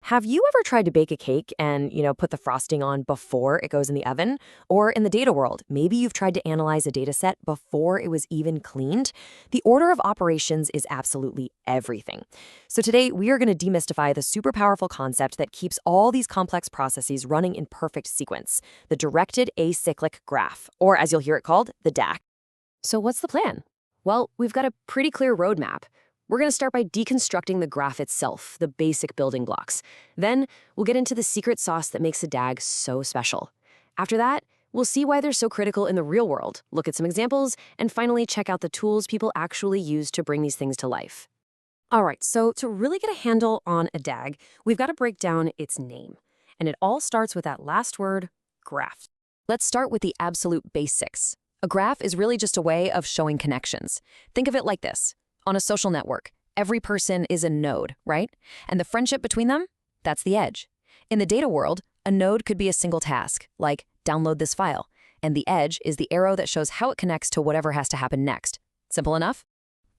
Have you ever tried to bake a cake and, put the frosting on before it goes in the oven? Or in the data world, maybe you've tried to analyze a data set before it was even cleaned? The order of operations is absolutely everything. So today, we are going to demystify the super powerful concept that keeps all these complex processes running in perfect sequence, the Directed Acyclic Graph, or as you'll hear it called, the DAG. So what's the plan? Well, we've got a pretty clear roadmap. We're going to start by deconstructing the graph itself, the basic building blocks. Then we'll get into the secret sauce that makes a DAG so special. After that, we'll see why they're so critical in the real world, look at some examples, and finally check out the tools people actually use to bring these things to life. All right, so to really get a handle on a DAG, we've got to break down its name. And it all starts with that last word, graph. Let's start with the absolute basics. A graph is really just a way of showing connections. Think of it like this. On a social network, every person is a node, right? And the friendship between them? That's the edge. In the data world, a node could be a single task, like download this file, and the edge is the arrow that shows how it connects to whatever has to happen next. Simple enough?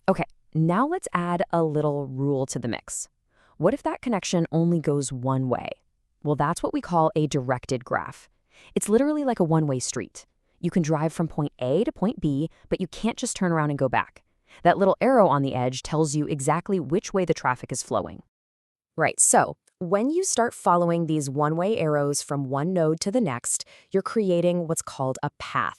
Okay, now let's add a little rule to the mix. What if that connection only goes one way? Well, that's what we call a directed graph. It's literally like a one-way street. You can drive from point A to point B, but you can't just turn around and go back. That little arrow on the edge tells you exactly which way the traffic is flowing. Right, so when you start following these one-way arrows from one node to the next, you're creating what's called a path.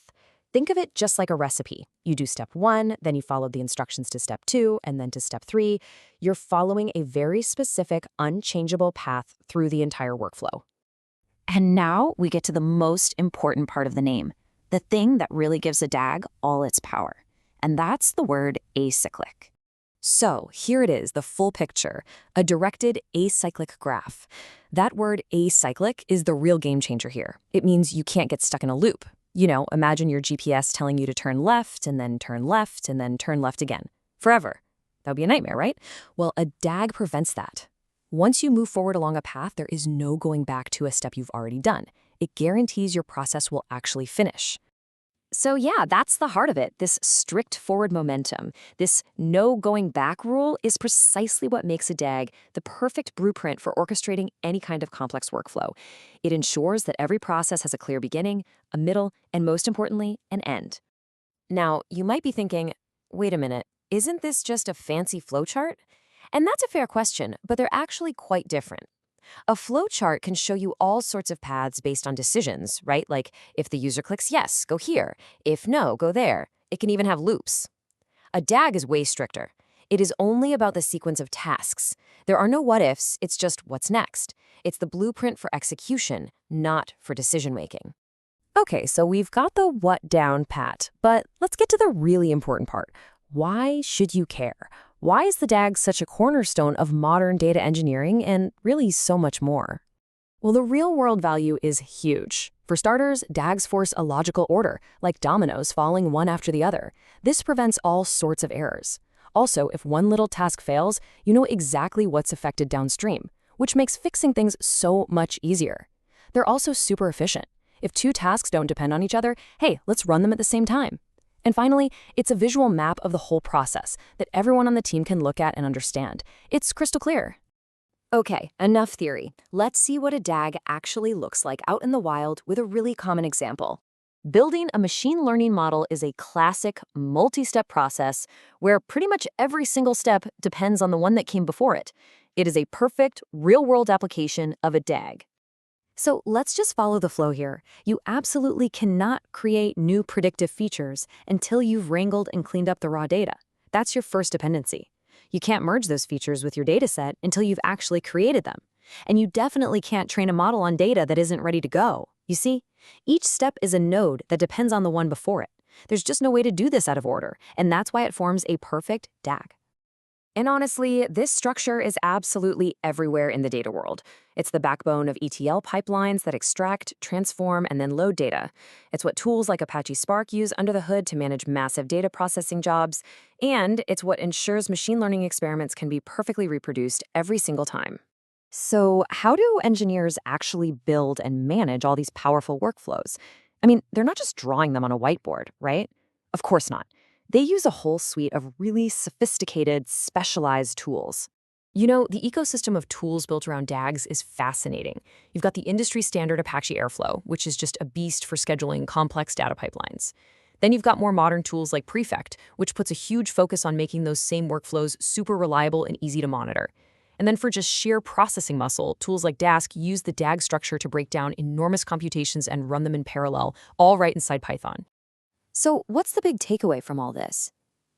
Think of it just like a recipe. You do step 1, then you follow the instructions to step 2, and then to step 3. You're following a very specific, unchangeable path through the entire workflow. And now we get to the most important part of the name, the thing that really gives a DAG all its power. And that's the word acyclic. So here it is, the full picture, a directed acyclic graph. That word acyclic is the real game changer here. It means you can't get stuck in a loop. Imagine your GPS telling you to turn left and then turn left and then turn left again. Forever. That would be a nightmare, right? Well, a DAG prevents that. Once you move forward along a path, there is no going back to a step you've already done. It guarantees your process will actually finish. So yeah, that's the heart of it. This strict forward momentum, this no going back rule is precisely what makes a DAG the perfect blueprint for orchestrating any kind of complex workflow. It ensures that every process has a clear beginning, a middle, and most importantly, an end. Now, you might be thinking, wait a minute, isn't this just a fancy flowchart? And that's a fair question, but they're actually quite different. A flowchart can show you all sorts of paths based on decisions, right? Like if the user clicks yes, go here. If no, go there. It can even have loops. A DAG is way stricter. It is only about the sequence of tasks. There are no what-ifs, it's just what's next. It's the blueprint for execution, not for decision-making. Okay, so we've got the what down pat, but let's get to the really important part. Why should you care? Why is the DAG such a cornerstone of modern data engineering and really so much more? Well, the real-world value is huge. For starters, DAGs force a logical order, like dominoes falling one after the other. This prevents all sorts of errors. Also, if one little task fails, you know exactly what's affected downstream, which makes fixing things so much easier. They're also super efficient. If two tasks don't depend on each other, hey, let's run them at the same time. And finally, it's a visual map of the whole process that everyone on the team can look at and understand. It's crystal clear. Okay, enough theory. Let's see what a DAG actually looks like out in the wild with a really common example. Building a machine learning model is a classic multi-step process where pretty much every single step depends on the one that came before it. It is a perfect, real-world application of a DAG. So let's just follow the flow here. You absolutely cannot create new predictive features until you've wrangled and cleaned up the raw data. That's your first dependency. You can't merge those features with your data set until you've actually created them. And you definitely can't train a model on data that isn't ready to go. You see, each step is a node that depends on the one before it. There's just no way to do this out of order, and that's why it forms a perfect DAG. And honestly, this structure is absolutely everywhere in the data world. It's the backbone of ETL pipelines that extract, transform, and then load data. It's what tools like Apache Spark use under the hood to manage massive data processing jobs. And it's what ensures machine learning experiments can be perfectly reproduced every single time. So how do engineers actually build and manage all these powerful workflows? I mean, they're not just drawing them on a whiteboard, right? Of course not. They use a whole suite of really sophisticated, specialized tools. You know, the ecosystem of tools built around DAGs is fascinating. You've got the industry standard Apache Airflow, which is just a beast for scheduling complex data pipelines. Then you've got more modern tools like Prefect, which puts a huge focus on making those same workflows super reliable and easy to monitor. And then for just sheer processing muscle, tools like Dask use the DAG structure to break down enormous computations and run them in parallel, all right inside Python. So, what's the big takeaway from all this?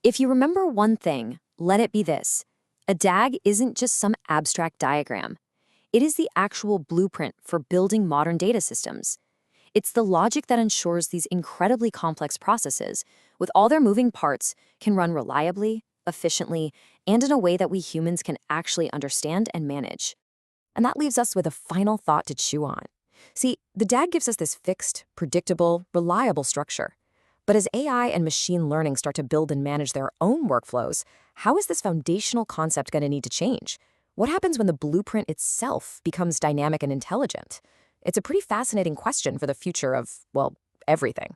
If you remember one thing, let it be this: a DAG isn't just some abstract diagram, it is the actual blueprint for building modern data systems. It's the logic that ensures these incredibly complex processes, with all their moving parts, can run reliably, efficiently, and in a way that we humans can actually understand and manage. And that leaves us with a final thought to chew on. See, the DAG gives us this fixed, predictable, reliable structure. But as AI and machine learning start to build and manage their own workflows, how is this foundational concept going to need to change? What happens when the blueprint itself becomes dynamic and intelligent? It's a pretty fascinating question for the future of, well, everything.